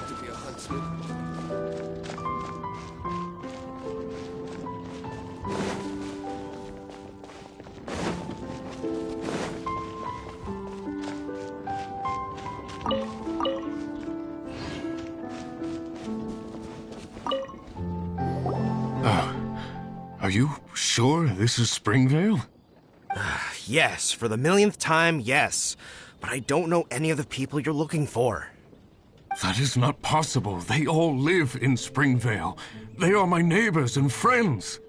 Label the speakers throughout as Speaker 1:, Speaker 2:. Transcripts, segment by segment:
Speaker 1: To be a huntsman.
Speaker 2: Are you sure this is Springvale?
Speaker 3: Yes, for the millionth time, yes. But I don't know any of the people you're looking for.
Speaker 2: That is not possible. They all live in Springvale. They are my neighbors and friends.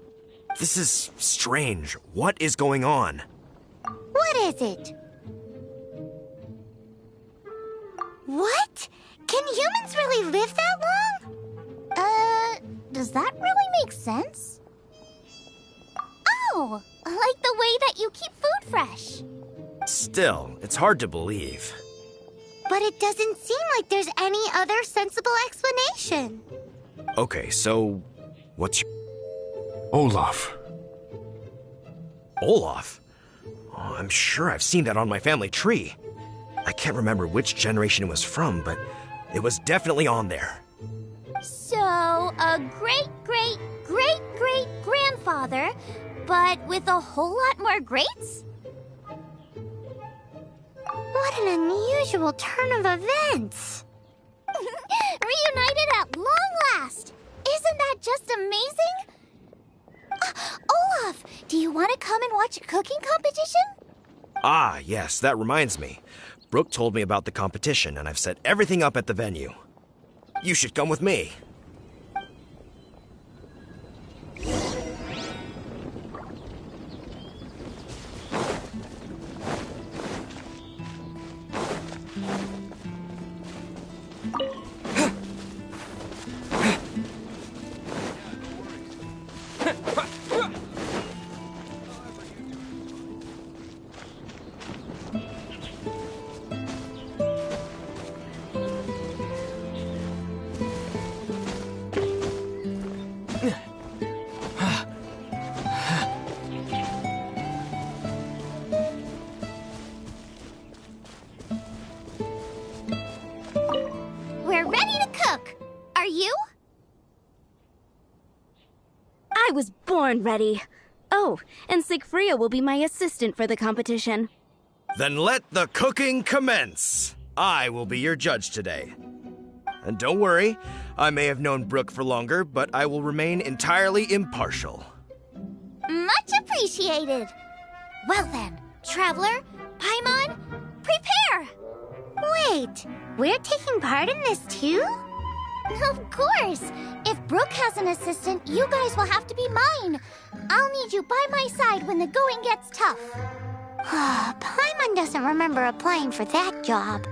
Speaker 3: This is strange. What is going on?
Speaker 4: What is it? What? Can humans really live that long? Does that really make sense? Oh, like the way that you keep food fresh.
Speaker 3: Still, it's hard to believe.
Speaker 4: But it doesn't seem like there's any other sensible explanation.
Speaker 3: Okay, so what's your...
Speaker 2: Olaf.
Speaker 3: Olaf? Oh, I'm sure I've seen that on my family tree. I can't remember which generation it was from, but it was definitely on there.
Speaker 4: So, a great-great-great-great-grandfather, but with a whole lot more greats? What an unusual turn of events! Reunited at long last! Isn't that just amazing? Olaf, do you want to come and watch a cooking competition?
Speaker 3: Ah, yes, that reminds me. Brooke told me about the competition, and I've set everything up at the venue. You should come with me.
Speaker 4: We're ready to cook. Are you?
Speaker 5: I was born ready. Oh, and Sigfria will be my assistant for the competition.
Speaker 3: Then let the cooking commence. I will be your judge today. And don't worry, I may have known Brooke for longer, but I will remain entirely impartial.
Speaker 4: Much appreciated. Well then, Traveler, Paimon, prepare! Wait, we're taking part in this too? Of course! If Brooke has an assistant, you guys will have to be mine. I'll need you by my side when the going gets tough. Paimon doesn't remember applying for that job.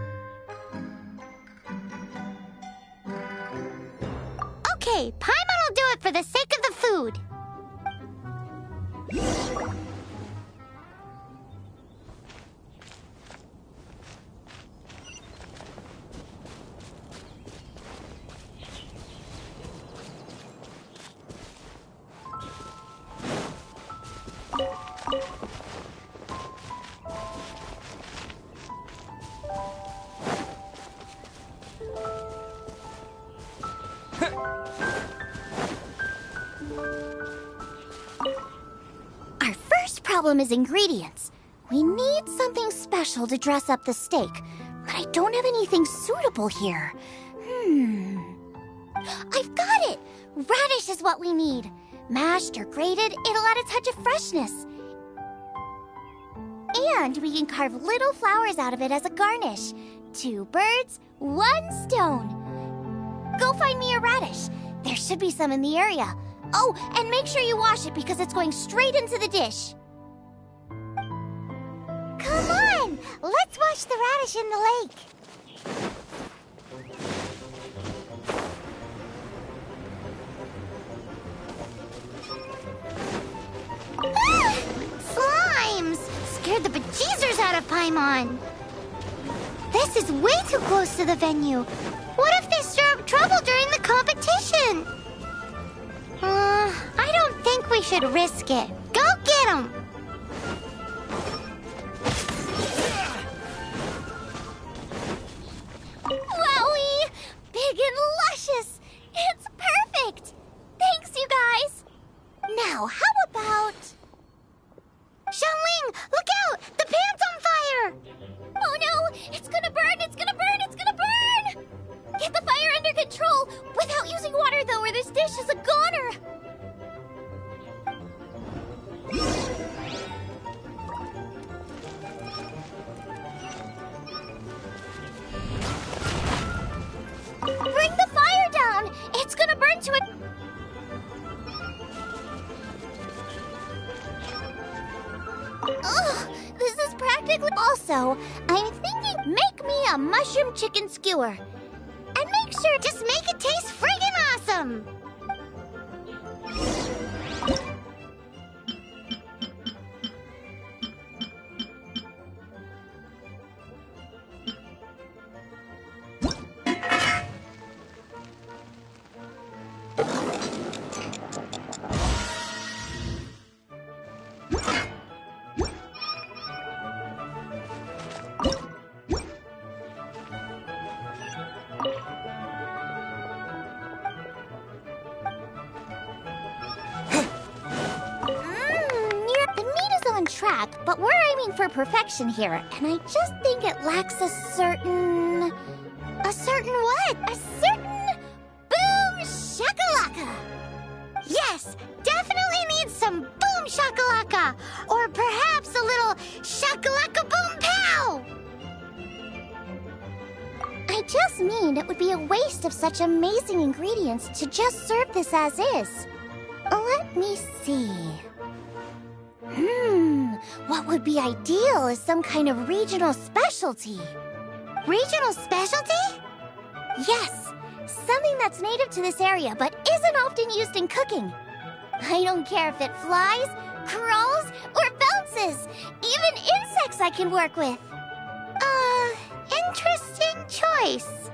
Speaker 4: Okay, Paimon will do it for the sake of the food. Our first problem is ingredients. We need something special to dress up the steak, but I don't have anything suitable here. I've got it! Radish is what we need. Mashed or grated, it'll add a touch of freshness. And we can carve little flowers out of it as a garnish. 2 birds, 1 stone. Go find me a radish. There should be some in the area. Oh, and make sure you wash it because it's going straight into the dish. Come on! Let's wash the radish in the lake. Ah! Slimes! Scared the bejeezers out of Paimon. This is way too close to the venue. What if they stir up trouble during the competition? I don't think we should risk it. Go get them! So, I'm thinking make me a mushroom chicken skewer. And make sure just make it taste friggin' awesome! Track, but we're aiming for perfection here, and I just think it lacks a certain what? A certain boom shakalaka. Yes, definitely needs some boom shakalaka, or perhaps a little shakalaka boom pow. I just mean it would be a waste of such amazing ingredients to just serve this as is. Let me see. What would be ideal is some kind of regional specialty. Regional specialty? Yes, something that's native to this area but isn't often used in cooking. I don't care if it flies, crawls, or bounces. Even insects I can work with. Interesting choice.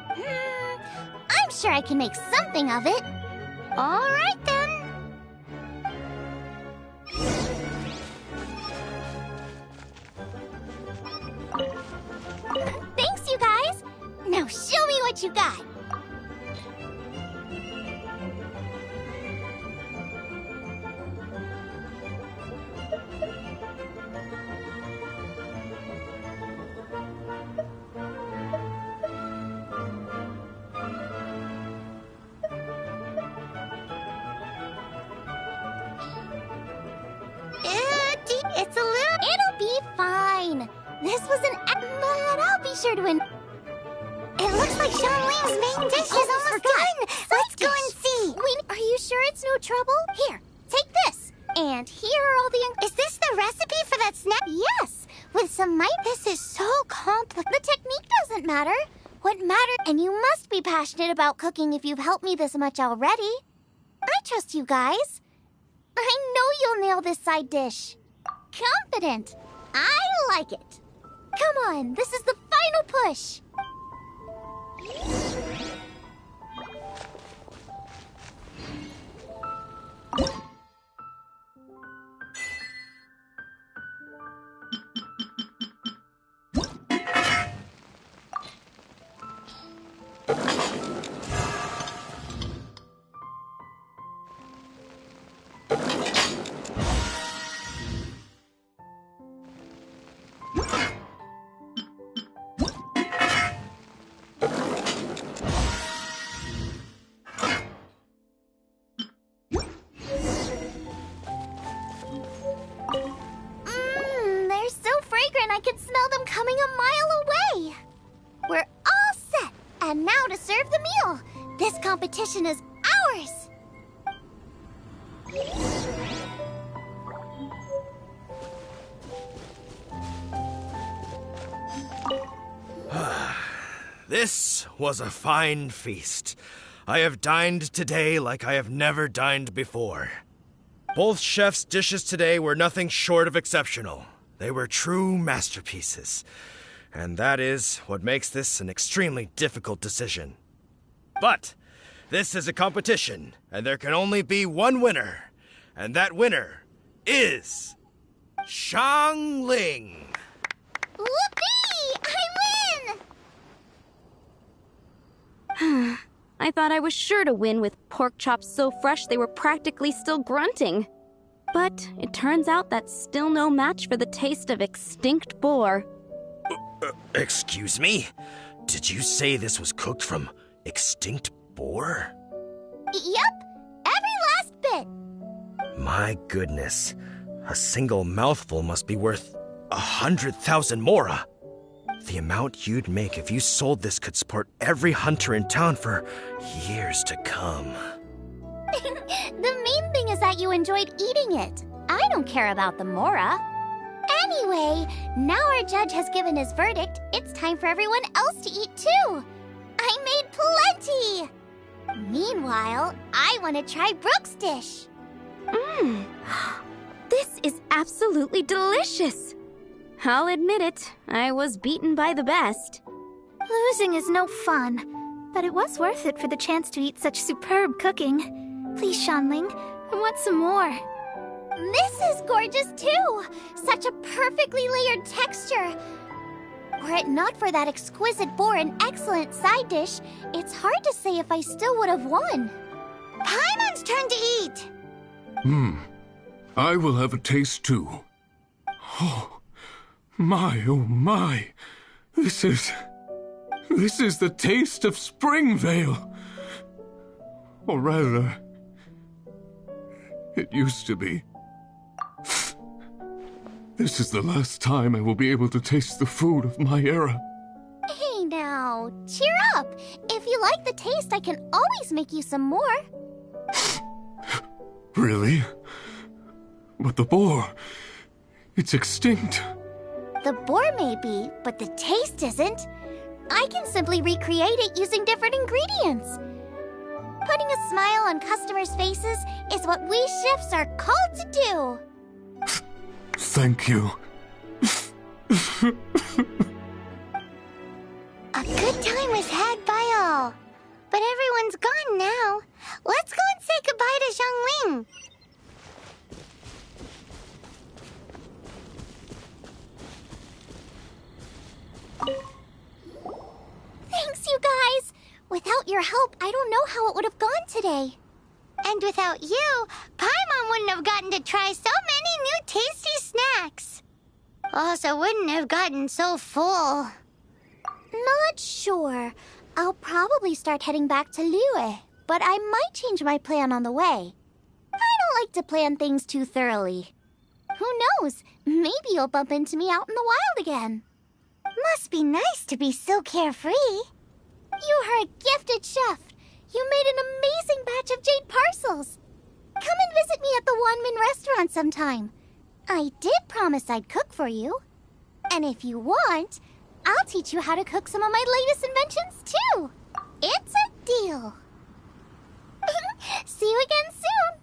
Speaker 4: I'm sure I can make something of it. All right then. Thanks, you guys! Now show me what you got! It's a little... It'll be fine. This was an... But I'll be sure to win. It looks like Xiangling's main dish is almost done. Let's go and see. Wait, are you sure it's no trouble? Here, take this. And here are all the... Is this the recipe for that snack? Yes, with some might. This is so complicated. The technique doesn't matter. What matters... And you must be passionate about cooking if you've helped me this much already. I trust you guys. I know you'll nail this side dish. Confident. I like it. Come on, this is the final push. They're so fragrant I can smell them coming a mile away. We're all set, and now to serve the meal. This competition is ours.
Speaker 3: This was a fine feast. I have dined today like I have never dined before. Both chefs' dishes today were nothing short of exceptional. They were true masterpieces. And that is what makes this an extremely difficult decision. But this is a competition, and there can only be one winner. And that winner is... Xiangling!
Speaker 4: Whoopee! I win!
Speaker 5: I thought I was sure to win with pork chops so fresh they were practically still grunting. But it turns out that's still no match for the taste of extinct boar.
Speaker 3: Excuse me? Did you say this was cooked from extinct boar?
Speaker 4: Yep, every last bit.
Speaker 3: My goodness. A single mouthful must be worth 100,000 mora. The amount you'd make if you sold this could support every hunter in town for years to come.
Speaker 4: The main thing is that you enjoyed eating it. I don't care about the mora. Anyway, now our judge has given his verdict, it's time for everyone else to eat too. I made plenty! Meanwhile, I want to try Brooke's dish.
Speaker 5: This is absolutely delicious. I'll admit it, I was beaten by the best.
Speaker 6: Losing is no fun, but it was worth it for the chance to eat such superb cooking. Please, Shanling, I want some more.
Speaker 4: This is gorgeous too! Such a perfectly layered texture. Were it not for that exquisite boar and excellent side dish, it's hard to say if I still would have won. Paimon's turn to eat!
Speaker 2: I will have a taste too. Oh my. This is the taste of Springvale. Or rather, it used to be. This is the last time I will be able to taste the food of my era.
Speaker 4: Hey now, cheer up! If you like the taste, I can always make you some more.
Speaker 2: Really? But the boar, it's extinct.
Speaker 4: The boar may be, but the taste isn't. I can simply recreate it using different ingredients. Putting a smile on customers' faces is what we chefs are called to do.
Speaker 2: Thank you.
Speaker 4: A good time was had by all. But everyone's gone now. Let's go and say goodbye to Xiangling. Thanks, you guys. Without your help, I don't know how it would have gone today. And without you, Paimon wouldn't have gotten to try so many new tasty snacks. Also wouldn't have gotten so full. Not sure. I'll probably start heading back to Liyue, but I might change my plan on the way. I don't like to plan things too thoroughly. Who knows? Maybe you'll bump into me out in the wild again. Must be nice to be so carefree. You are a gifted chef. You made an amazing batch of jade parcels. Come and visit me at the Wanmin restaurant sometime. I did promise I'd cook for you. And if you want, I'll teach you how to cook some of my latest inventions too. It's a deal. See you again soon.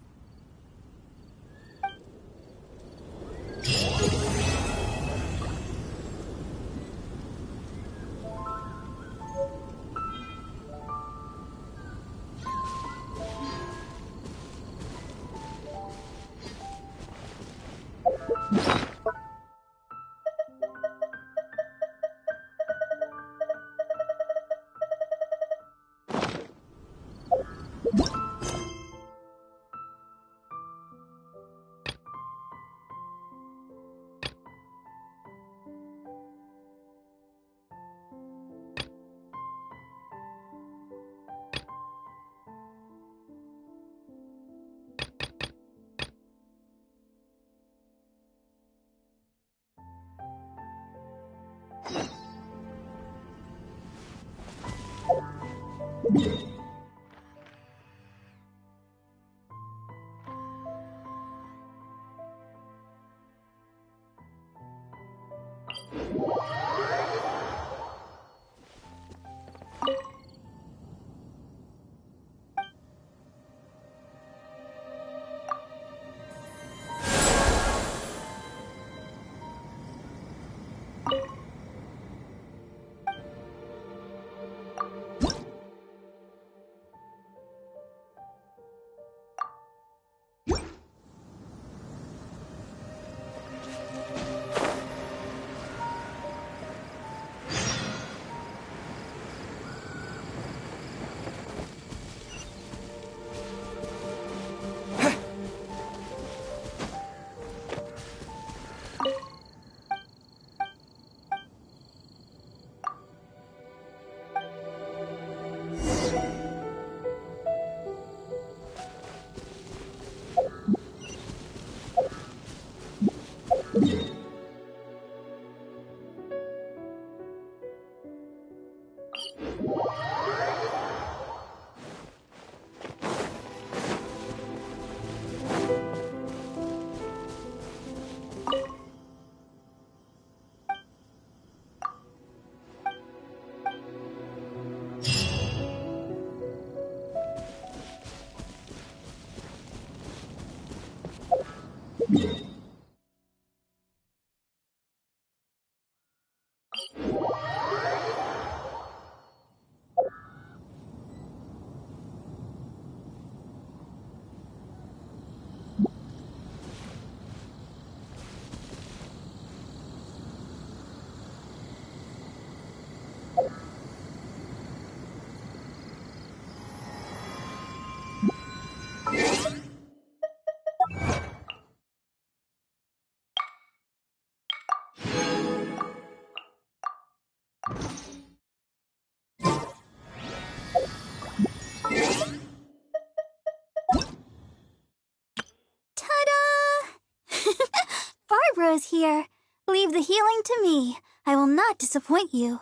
Speaker 6: is here. Leave the healing to me. I will not disappoint you.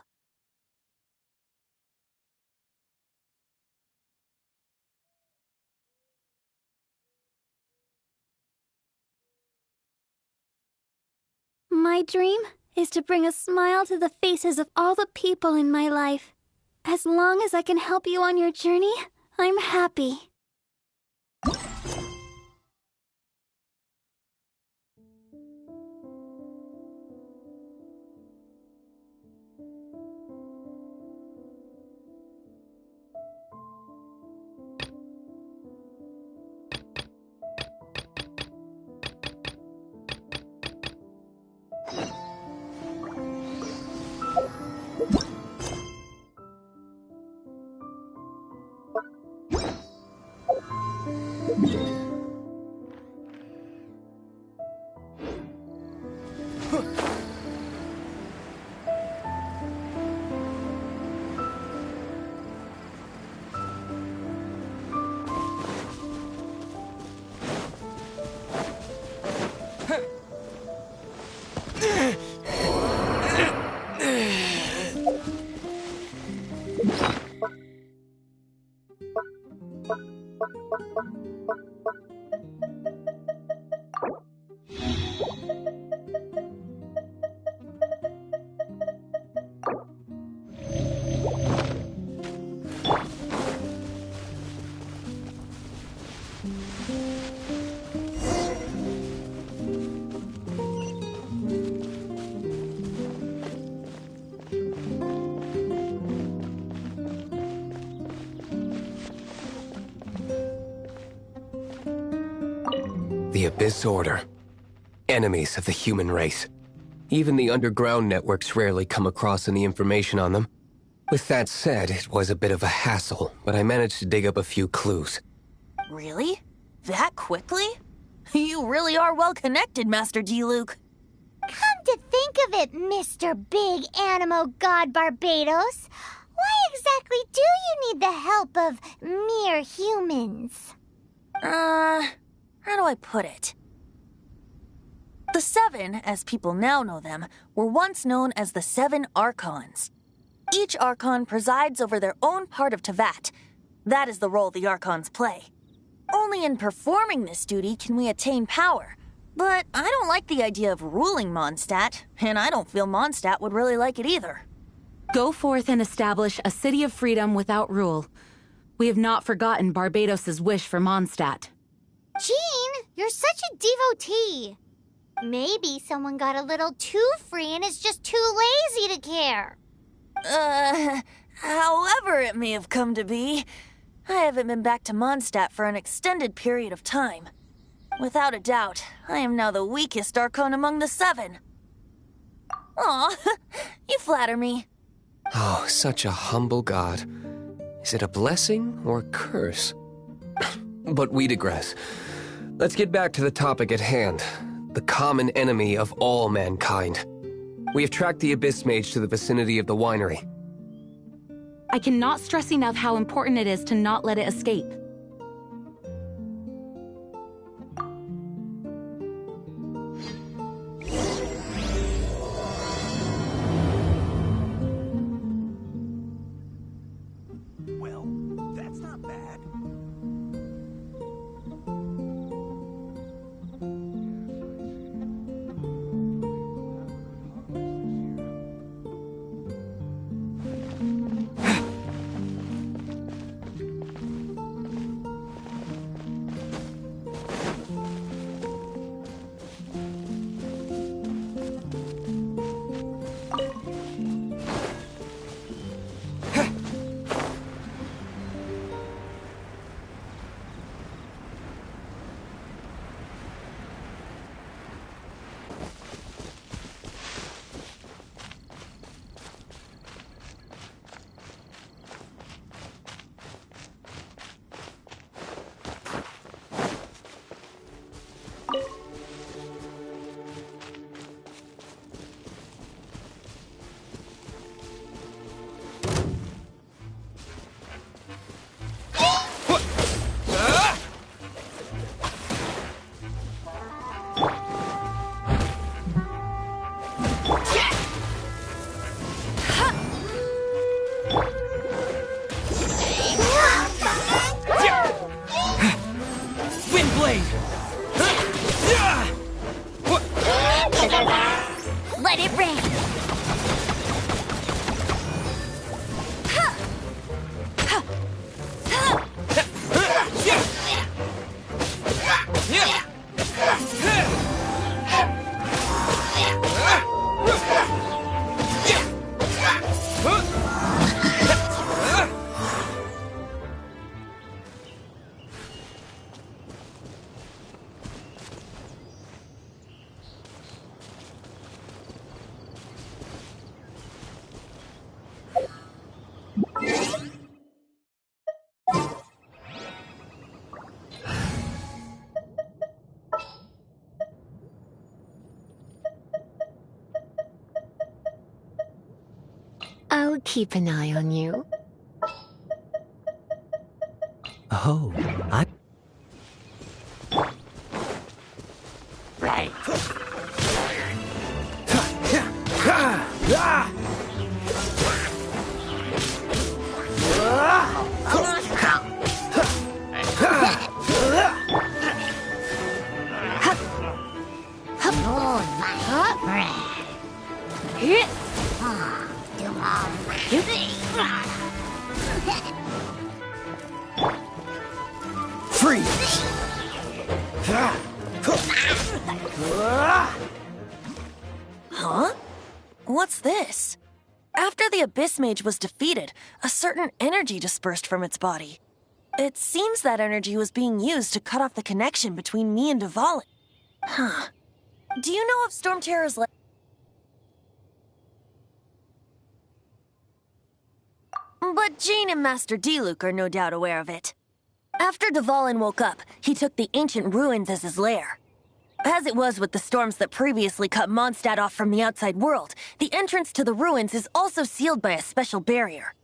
Speaker 6: My dream is to bring a smile to the faces of all the people in my life. As long as I can help you on your journey, I'm happy.
Speaker 1: The Abyss Order. Enemies of the human race. Even the underground networks rarely come across any information on them. With that said, it was a bit of a hassle, but I managed to dig up a few clues.
Speaker 7: Really? That quickly? You really are well connected, Master D-Luke.
Speaker 4: Come to think of it, Mr. Big Animo God Barbados, why exactly do you need the help of mere humans?
Speaker 7: How do I put it? The Seven, as people now know them, were once known as the Seven Archons. Each Archon presides over their own part of Teyvat. That is the role the Archons play. Only in performing this duty can we attain power. But I don't like the idea of ruling Mondstadt, and I don't feel Mondstadt would really like it either.
Speaker 8: Go forth and establish a city of freedom without rule. We have not forgotten Barbados' wish for Mondstadt.
Speaker 4: Jean, you're such a devotee. Maybe someone got a little too free and is just too lazy to care.
Speaker 7: However it may have come to be, I haven't been back to Mondstadt for an extended period of time. Without a doubt, I am now the weakest Archon among the Seven. Aw, you flatter me.
Speaker 1: Oh, such a humble god. Is it a blessing or a curse? But we digress. Let's get back to the topic at hand. The common enemy of all mankind. We have tracked the Abyss Mage to the vicinity of the winery.
Speaker 8: I cannot stress enough how important it is to not let it escape.
Speaker 3: Well, that's not bad.
Speaker 9: keep an eye on you.
Speaker 10: Oh, I...
Speaker 9: Right.
Speaker 10: Freeze!
Speaker 7: Huh? What's this? After the Abyss Mage was defeated, a certain energy dispersed from its body. It seems that energy was being used to cut off the connection between me and Dvalin. Huh. Do you know of Storm Terror's But Jean and Master Diluc are no doubt aware of it. After Dvalin woke up, he took the ancient ruins as his lair. As it was with the storms that previously cut Mondstadt off from the outside world, the entrance to the ruins is also sealed by a special barrier.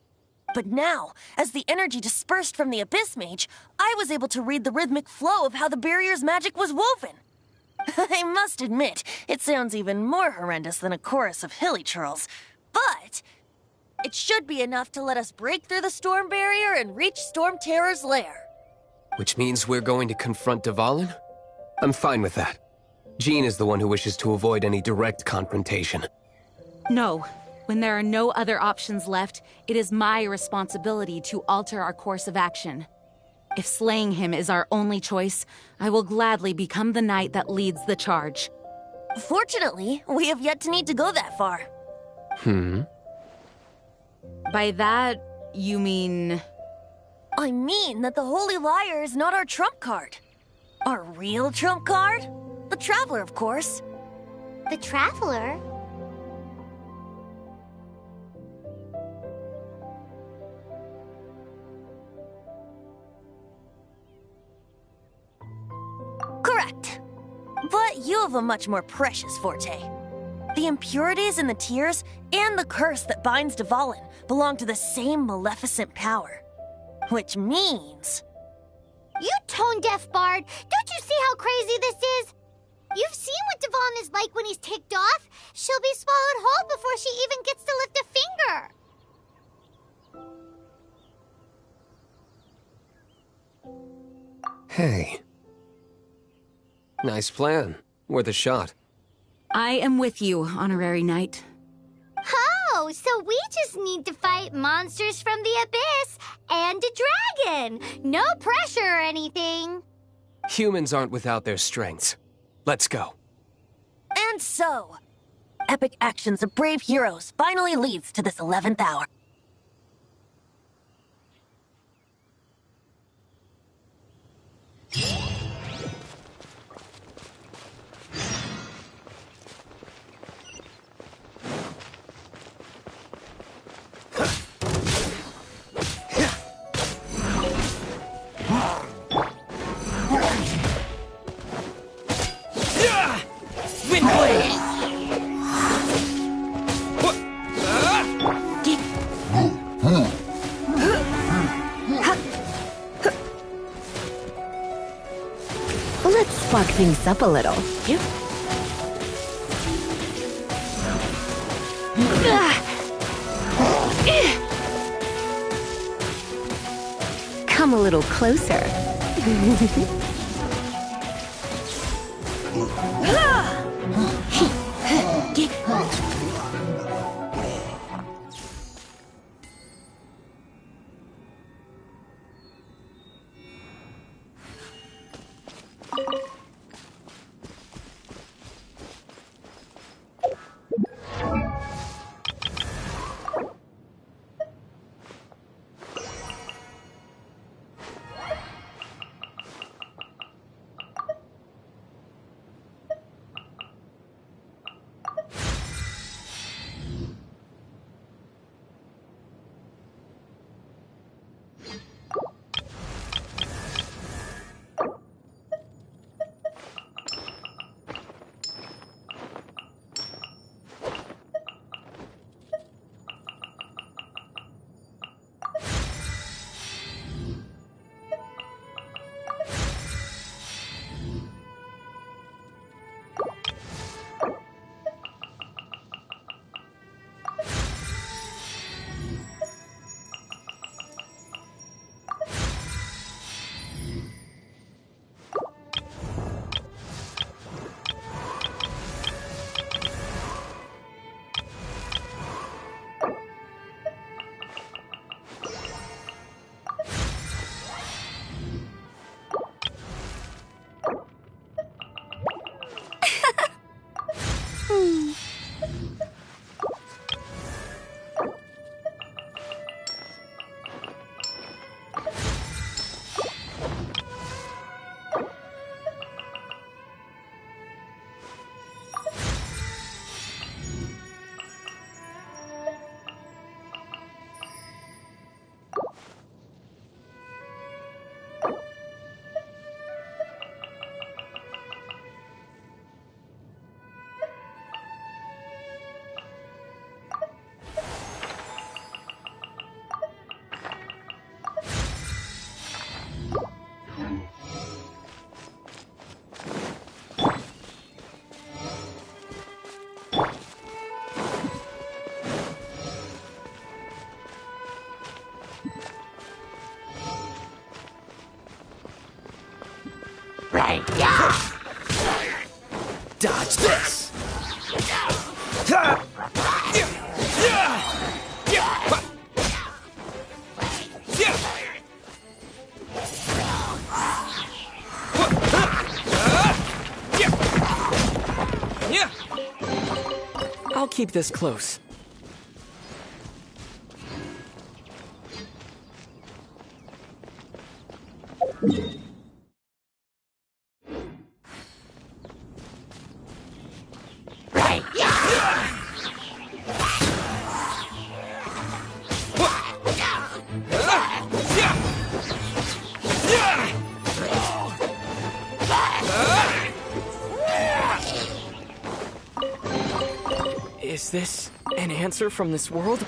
Speaker 7: But now, as the energy dispersed from the Abyss Mage, I was able to read the rhythmic flow of how the barrier's magic was woven. I must admit, it sounds even more horrendous than a chorus of hilly churls, but it should be enough to let us break through the storm barrier and reach Storm Terror's lair.
Speaker 1: Which means we're going to confront Dvalin? I'm fine with that. Jean is the one who wishes to avoid any direct confrontation.
Speaker 8: No. When there are no other options left, it is my responsibility to alter our course of action. If slaying him is our only choice, I will gladly become the knight that leads the charge.
Speaker 7: Fortunately, we have yet to need to go that far.
Speaker 8: By that, you mean...
Speaker 7: I mean that the Holy Liar is not our trump card. Our real trump card? The Traveler, of course.
Speaker 4: The Traveler?
Speaker 7: Correct. But you have a much more precious forte. The impurities in the tears and the curse that binds Dvalin belong to the same maleficent power. Which means...
Speaker 4: You tone-deaf bard! Don't you see how crazy this is? You've seen what Dvalin is like when he's ticked off. She'll be swallowed whole before she even gets to lift a finger.
Speaker 1: Hey. Nice plan. Worth a shot.
Speaker 8: I am with you, Honorary Knight.
Speaker 4: Oh, so we just need to fight monsters from the abyss and a dragon. No pressure or anything.
Speaker 1: Humans aren't without their strengths. Let's go.
Speaker 7: And so, epic actions of brave heroes finally leads to this 11th hour.
Speaker 9: Let's spark things up a little. Come a little closer.
Speaker 1: Dodge this! I'll keep this close. Is this an answer from this world?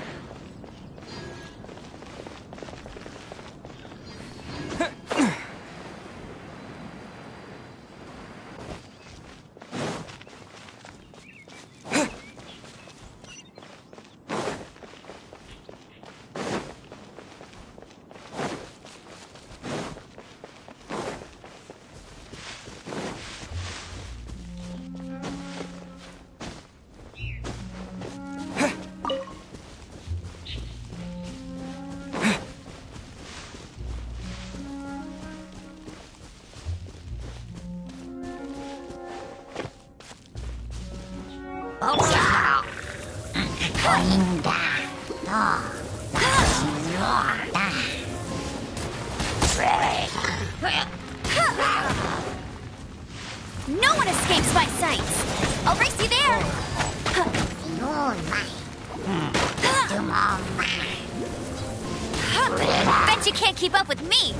Speaker 4: No one escapes my sights! I'll race you there! Bet you can't keep up with me!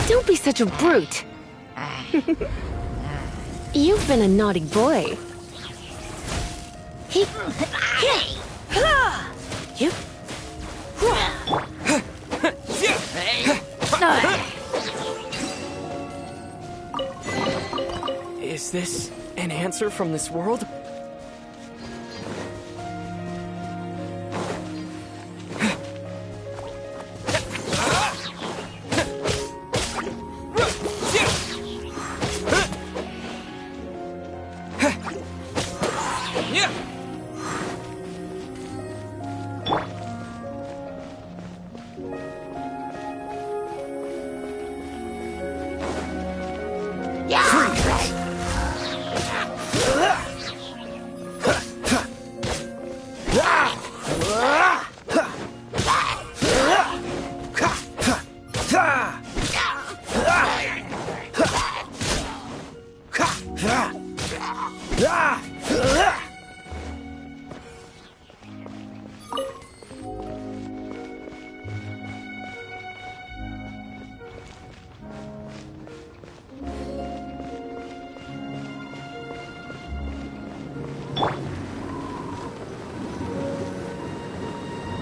Speaker 9: Don't be such a brute. You've been a naughty boy.
Speaker 1: Is this an answer from this world?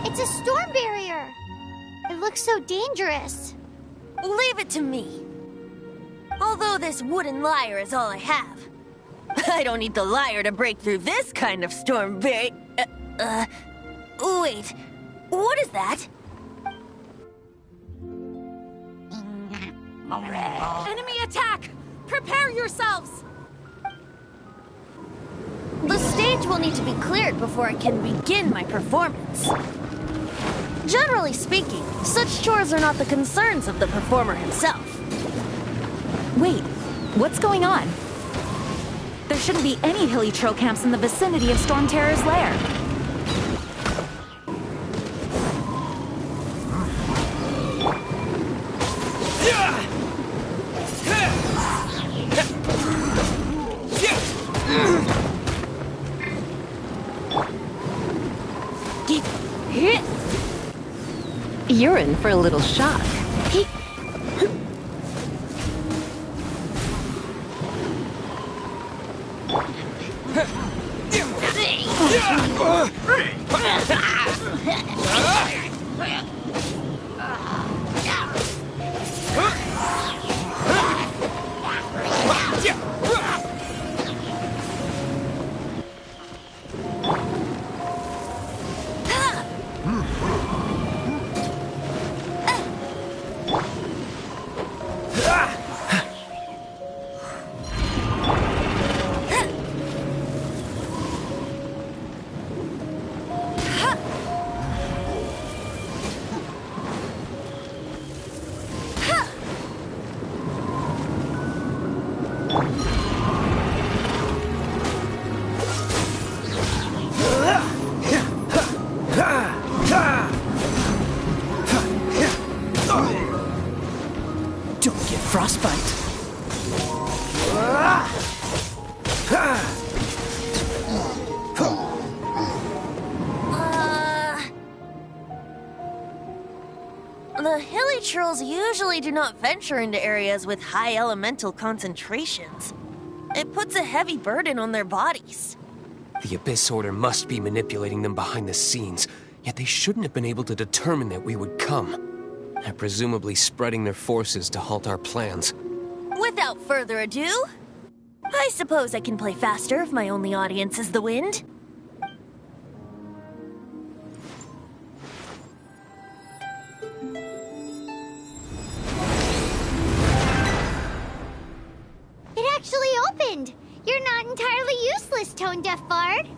Speaker 4: It's a storm barrier! It looks so dangerous.
Speaker 7: Leave it to me. Although this wooden lyre is all I have. I don't need the lyre to break through this kind of storm barrier. Wait. What is that?
Speaker 8: Enemy attack! Prepare yourselves!
Speaker 7: The stage will need to be cleared before I can begin my performance. Generally speaking, such chores are not the concerns of the performer himself.
Speaker 8: Wait, what's going on? There shouldn't be any hilly trail camps in the vicinity of Storm Terror's lair.
Speaker 9: You're in for a little shock.
Speaker 11: Don't get frostbite.
Speaker 7: The hilly trolls usually do not venture into areas with high elemental concentrations. It puts a heavy burden on their bodies.
Speaker 1: The Abyss Order must be manipulating them behind the scenes, yet they shouldn't have been able to determine that we would come. They're presumably spreading their forces to halt our plans.
Speaker 7: Without further ado, I suppose I can play faster if my only audience is the wind.
Speaker 4: It actually opened! You're not entirely useless, Tone Deaf Bard.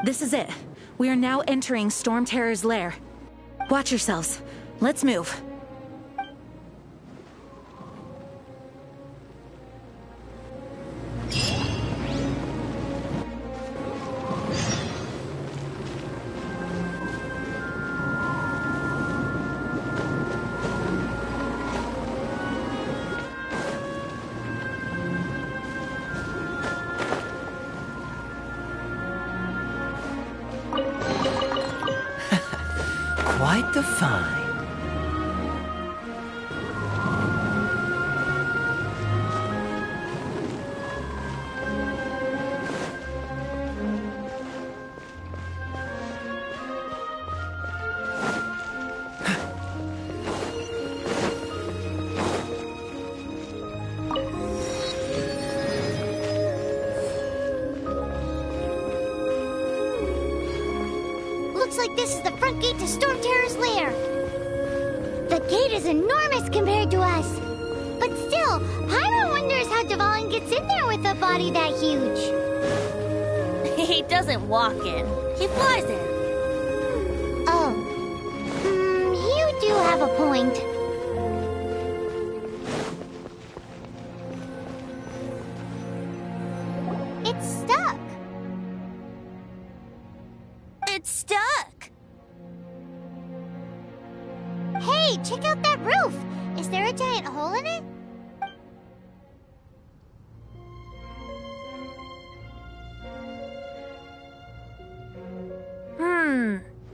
Speaker 8: This is it. We are now entering Storm Terror's lair. Watch yourselves. Let's move.
Speaker 11: Quite the find.
Speaker 4: Looks like this is the front gate to Storm Terror's lair. The gate is enormous compared to us. But still, Paimon wonders how Dvalin gets in there with a body that huge.
Speaker 7: He doesn't walk in. He flies in.
Speaker 4: Oh. You do have a point. It's stuck.
Speaker 7: It's stuck.
Speaker 4: Hey, check out that roof! Is there a giant hole in it?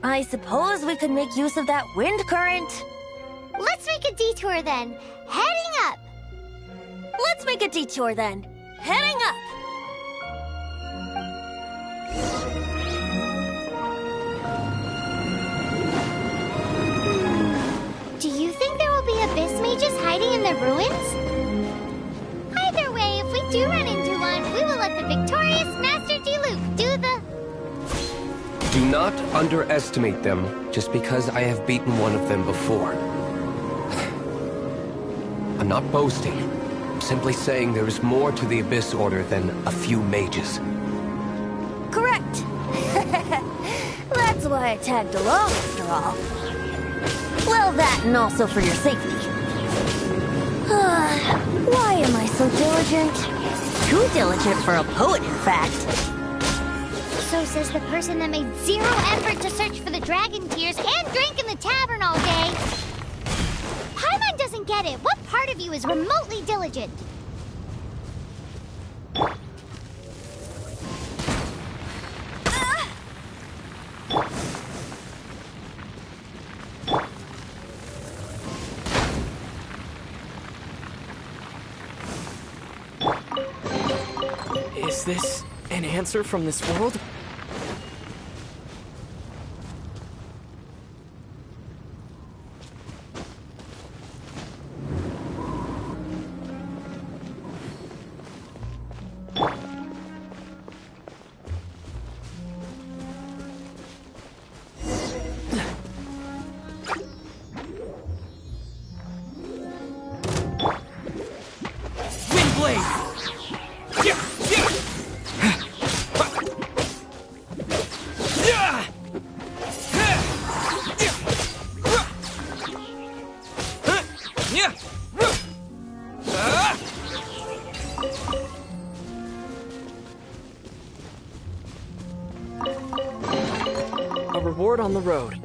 Speaker 7: I suppose we could make use of that wind current.
Speaker 4: Let's make a detour then. Heading up!
Speaker 7: Let's make a detour then. Heading up!
Speaker 4: Do you think there will be abyss mages hiding in the ruins? Either way, if we do run into one, we will let the victorious Master Diluc do the...
Speaker 1: Do not underestimate them just because I have beaten one of them before. I'm not boasting. I'm simply saying there is more to the Abyss Order than a few mages.
Speaker 7: Correct. That's why I tagged along after all. Well, that and also for your safety. Why am I so diligent? Too diligent for a poet, in fact.
Speaker 4: So says the person that made zero effort to search for the dragon tears and drank in the tavern all day. Paimon doesn't get it. What part of you is remotely diligent?
Speaker 11: Is this an answer from this world?
Speaker 12: reward on the road.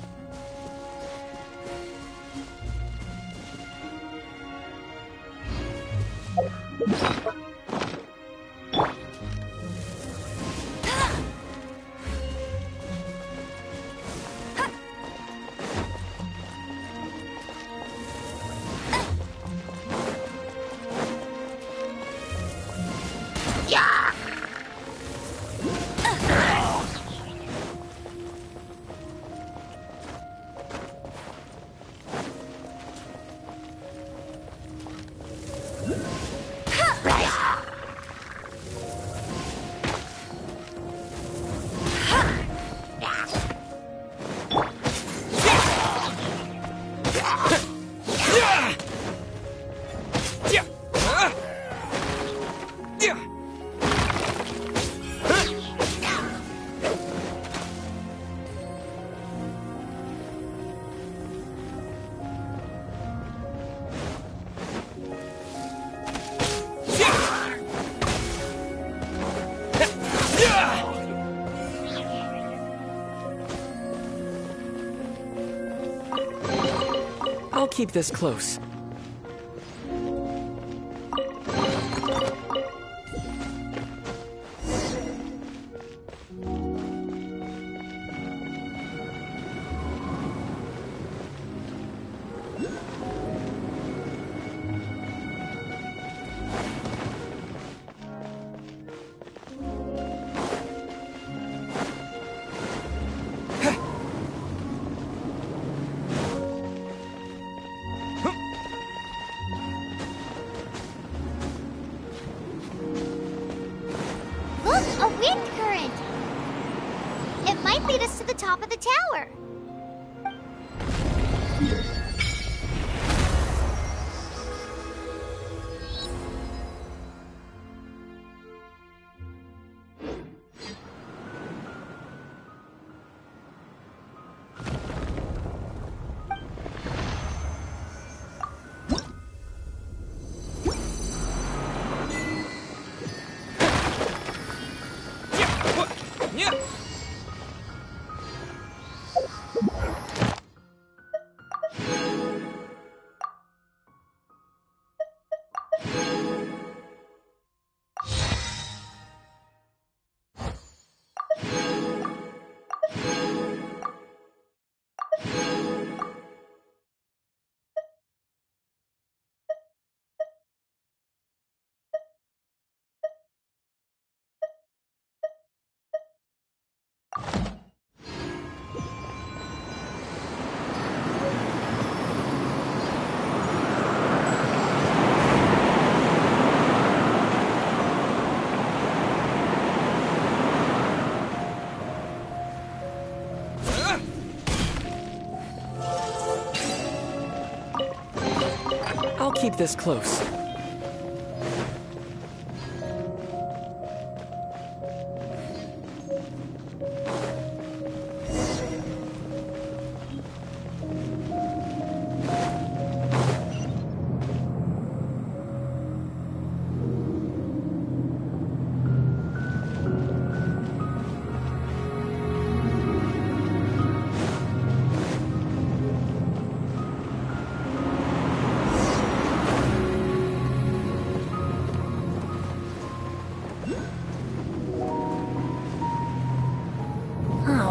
Speaker 12: I'll keep this close.
Speaker 4: Look, a wind current! It might lead us to the top of the tower.
Speaker 12: I'll keep this close.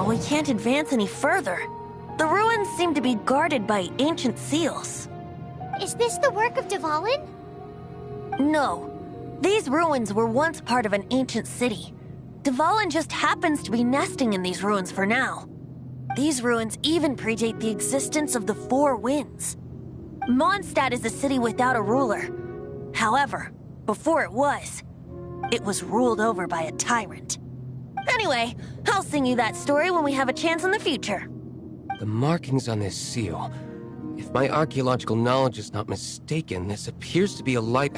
Speaker 7: We can't advance any further. The ruins seem to be guarded by ancient seals.
Speaker 4: Is this the work of Dvalin?
Speaker 7: No. These ruins were once part of an ancient city. Dvalin just happens to be nesting in these ruins for now. These ruins even predate the existence of the Four Winds. Mondstadt is a city without a ruler. However, before it was ruled over by a tyrant. Anyway, I'll sing you that story when we have a chance in the future.
Speaker 1: The markings on this seal. If my archaeological knowledge is not mistaken, this appears to be a light.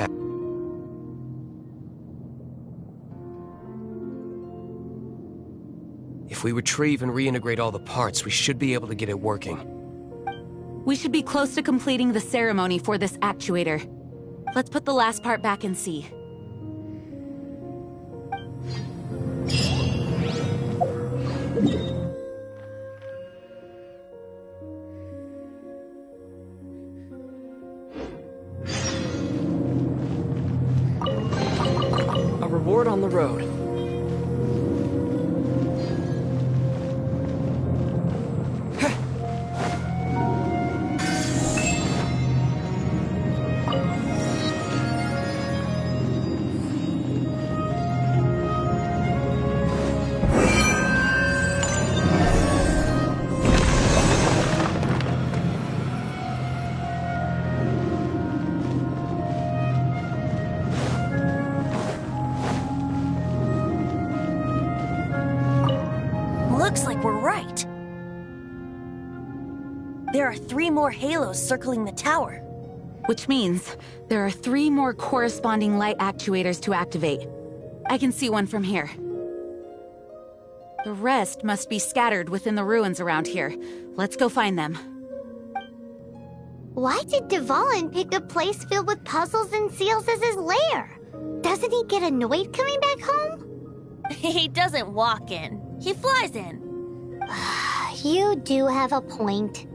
Speaker 1: If we retrieve and reintegrate all the parts, we should be able to get it working.
Speaker 8: We should be close to completing the ceremony for this actuator. Let's put the last part back and see.
Speaker 12: road.
Speaker 7: Looks like we're right. There are 3 more halos circling the tower.
Speaker 8: Which means there are 3 more corresponding light actuators to activate. I can see one from here. The rest must be scattered within the ruins around here. Let's go find them.
Speaker 4: Why did Dvalin pick a place filled with puzzles and seals as his lair? Doesn't he get annoyed coming back home?
Speaker 7: He doesn't walk in. He flies in.
Speaker 4: You do have a point.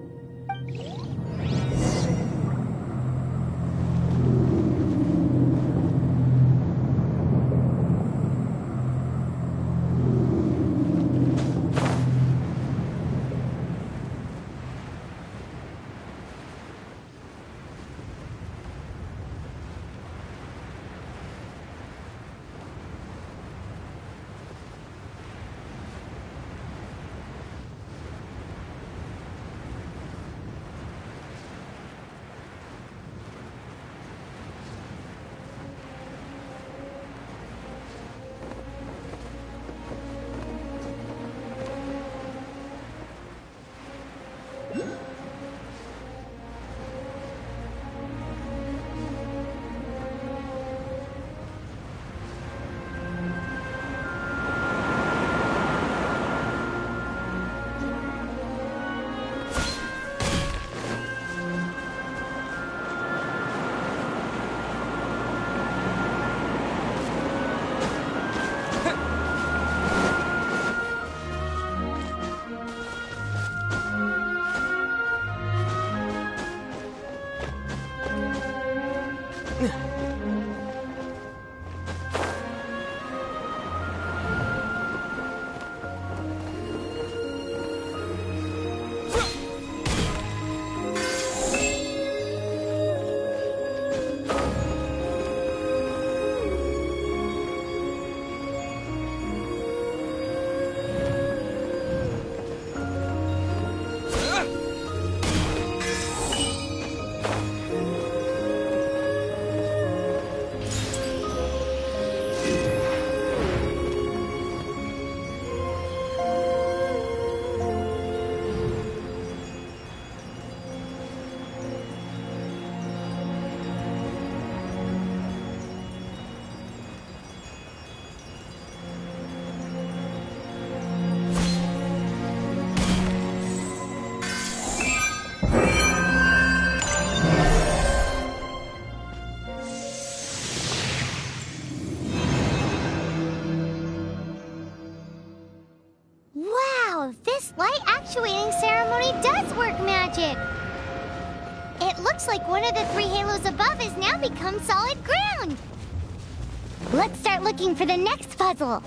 Speaker 4: This light actuating ceremony does work magic! It looks like one of the 3 halos above has now become solid ground! Let's start looking for the next puzzle!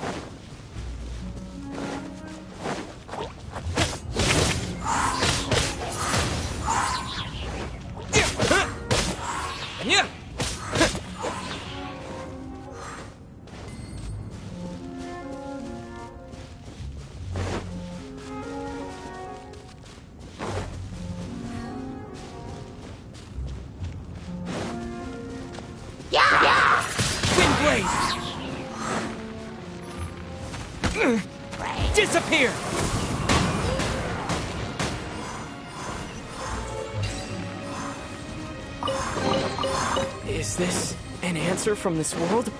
Speaker 12: Yeah! Disappear! Is this an answer from this world?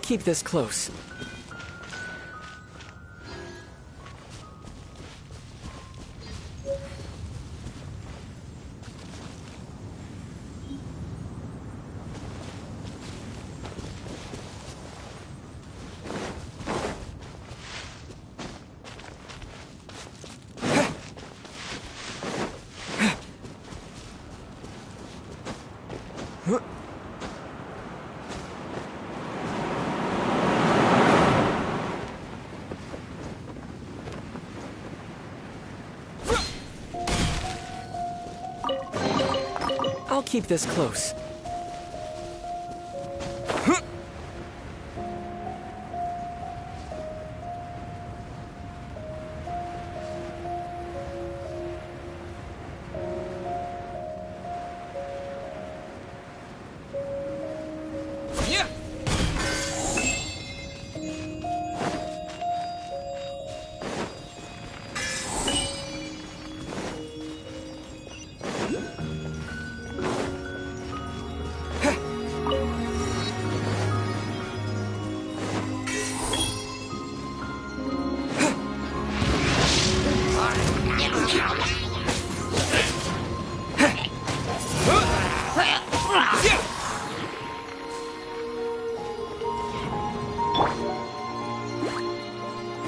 Speaker 12: keep this close. I'll keep this close.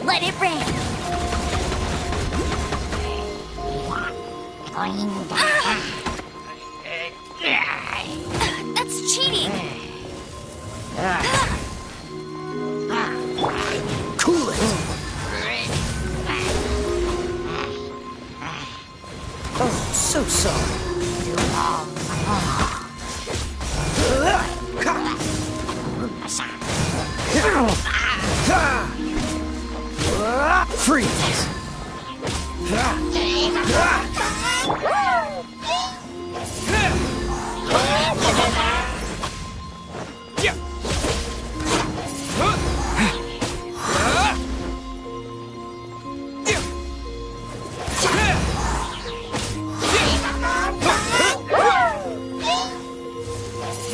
Speaker 4: Let it rain. That's cheating.
Speaker 11: Cool it! Oh, so sorry. Freeze!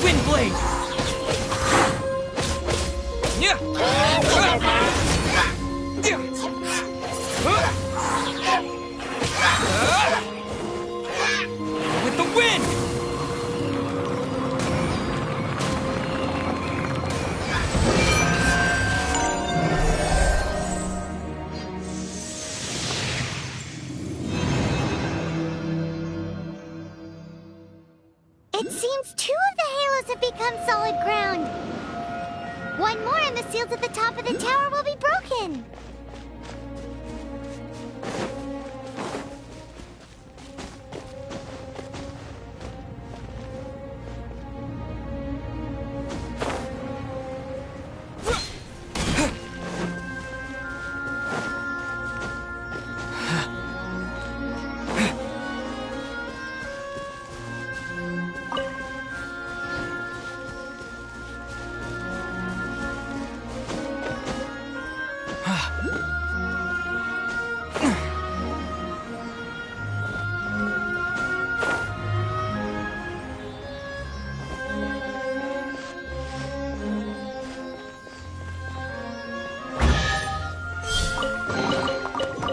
Speaker 11: Wind blade! With the wind!
Speaker 4: It seems 2 of the halos have become solid ground. One more and the seals at the top of the tower will be broken.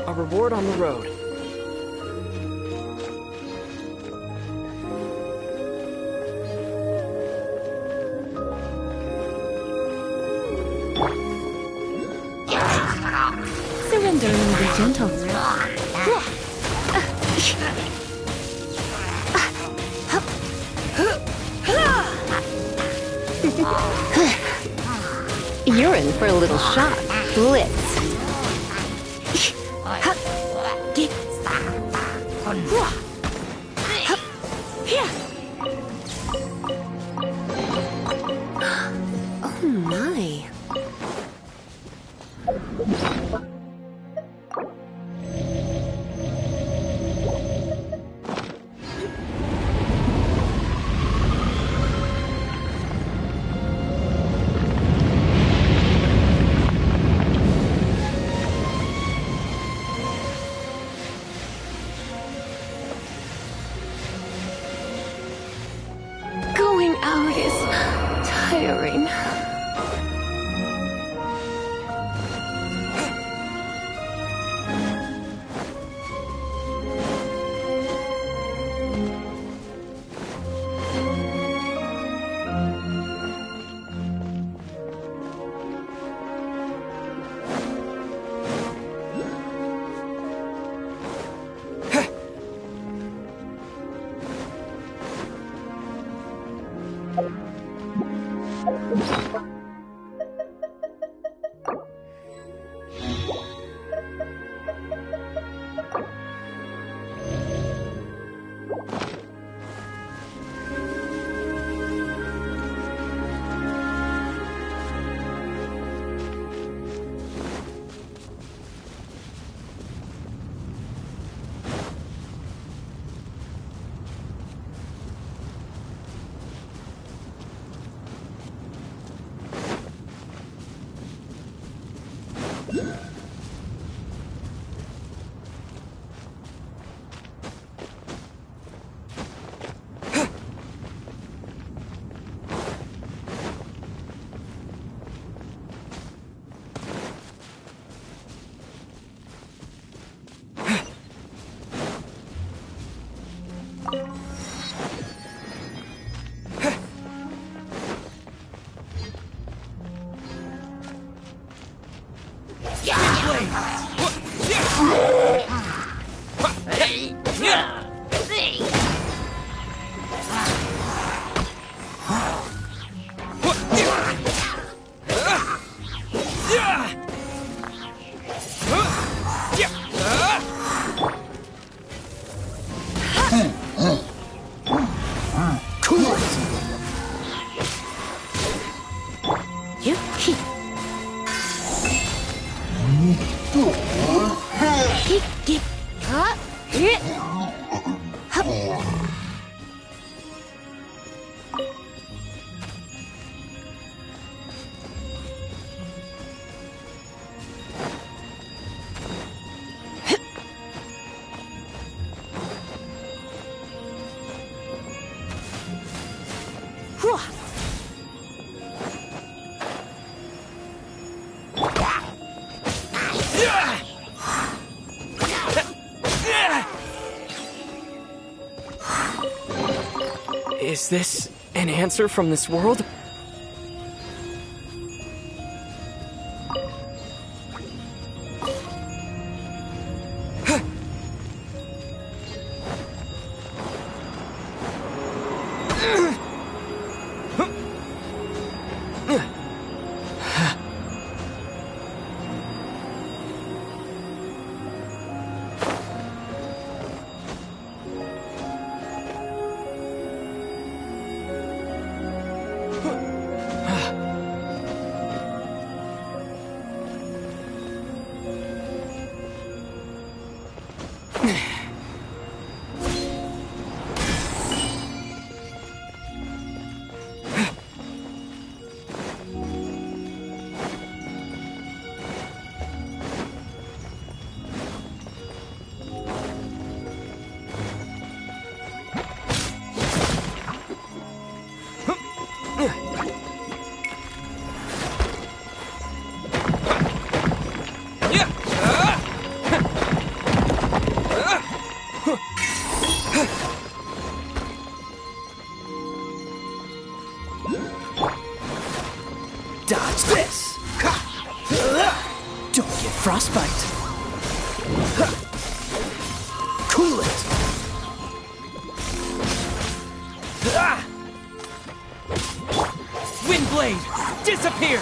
Speaker 12: A reward on the road.
Speaker 9: Surrendering will be gentle. You're in for a little shock. Blitz. Oh my.
Speaker 12: Is this an answer from this world?
Speaker 11: Dodge this! Don't get frostbite! Cool it! Windblade! Disappear!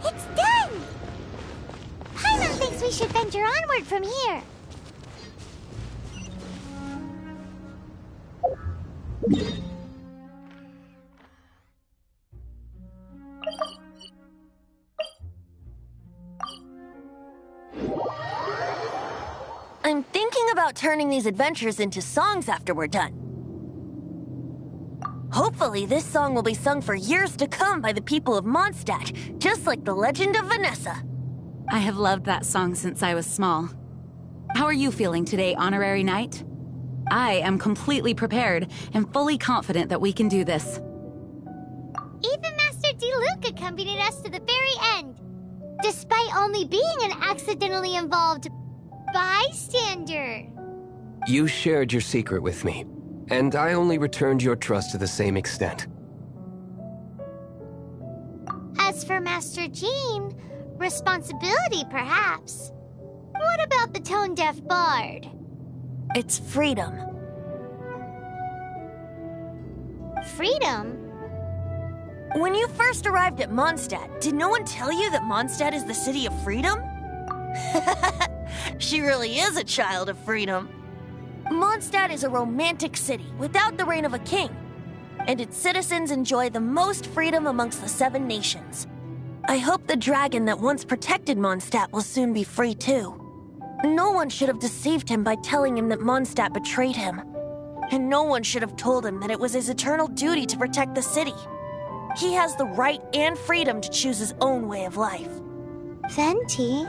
Speaker 4: It's done! Paimon thinks we should venture onward from here.
Speaker 7: I'm thinking about turning these adventures into songs after we're done. Hopefully, this song will be sung for years to come by the people of Mondstadt, just like the legend of Vanessa.
Speaker 8: I have loved that song since I was small. How are you feeling today, Honorary Knight? I am completely prepared and fully confident that we can do this.
Speaker 4: Even Master Diluc accompanied us to the very end, despite only being an accidentally involved bystander.
Speaker 1: You shared your secret with me, and I only returned your trust to the same extent.
Speaker 4: As for Master Jean, responsibility perhaps. What about the tone-deaf bard?
Speaker 7: It's freedom.
Speaker 4: Freedom?
Speaker 7: When you first arrived at Mondstadt, did no one tell you that Mondstadt is the city of freedom? She really is a child of freedom. Mondstadt is a romantic city without the reign of a king, and its citizens enjoy the most freedom amongst the 7 nations. I hope the dragon that once protected Mondstadt will soon be free too. No one should have deceived him by telling him that Mondstadt betrayed him. And no one should have told him that it was his eternal duty to protect the city. He has the right and freedom to choose his own way of life.
Speaker 4: Venti?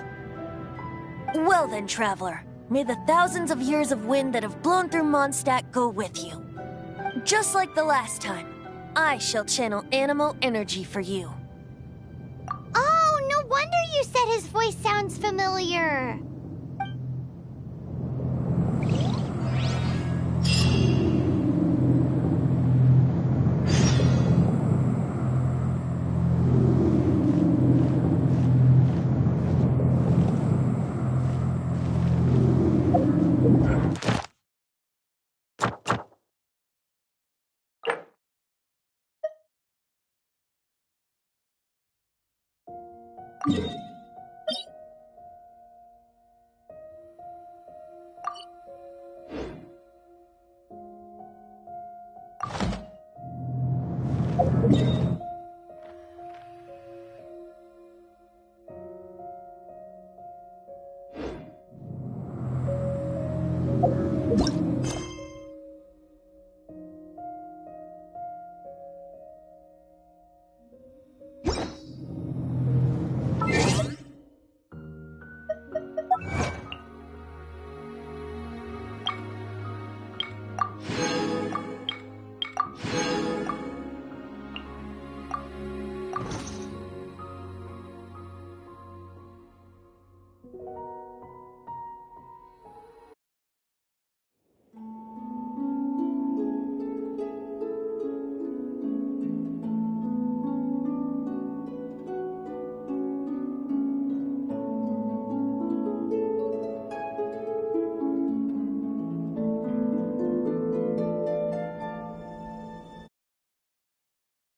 Speaker 7: Well then, traveler, may the thousands of years of wind that have blown through Mondstadt go with you. Just like the last time, I shall channel animal energy for you.
Speaker 4: Oh, no wonder you said his voice sounds familiar.